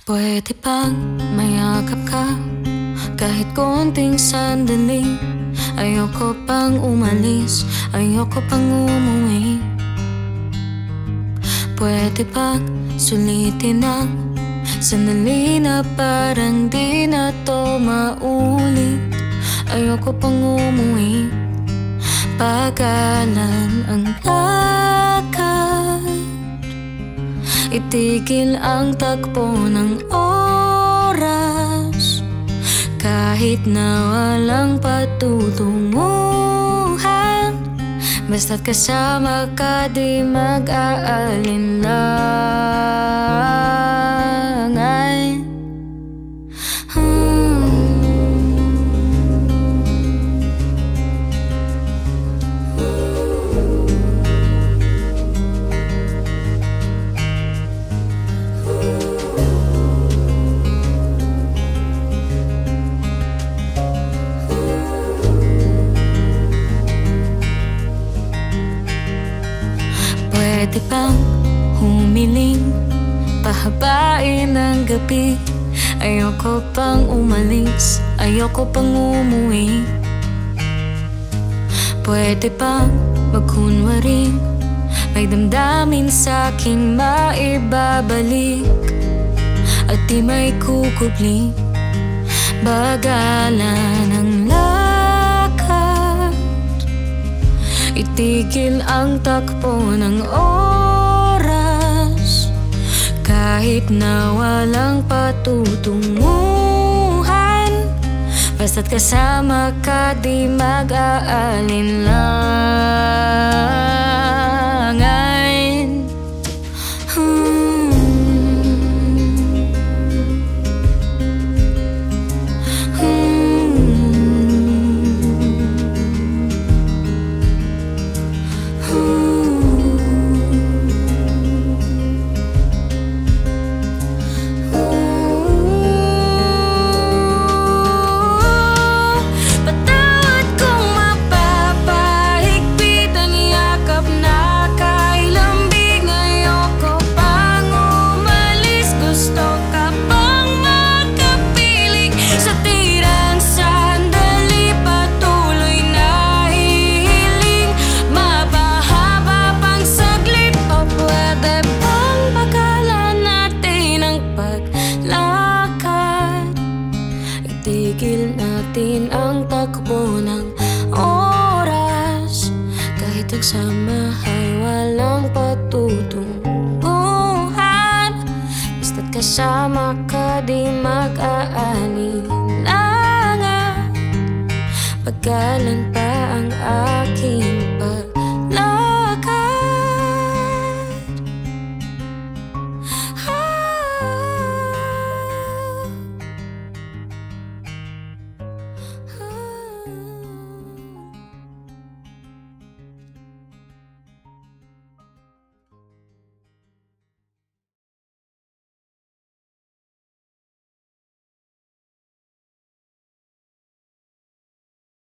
Pwede bang mayakap ka kahit konting sandali? Ayoko pang umalis, ayoko pang umuwi. Pwede bang sulitin ang sandali na parang di na to maulit? Ayoko pang umuwi. Pagalan ang lakad, itigil ang takbo ng oras, kahit na walang patutunguhan. Basta't kasama ka, di mag-aalinlangan. Pwede bang humiling, pahabain ang gabi? Ayoko pang umalis, ayoko pang umuwi. Pwede bang magkunwaring may damdamin sa'king maibabalik at di may kukubli? Bagalan ang lakad, itigil ang takbo ng oras, kahit na walang patutunguhan. Basta't kasama ka, di mag-aalinlangan. Itigil natin ang takbo ng oras, kahit nagsama ay walang patutunguhan. Basta't kasama ka, di mag-aalinlangan. Pagkalan pa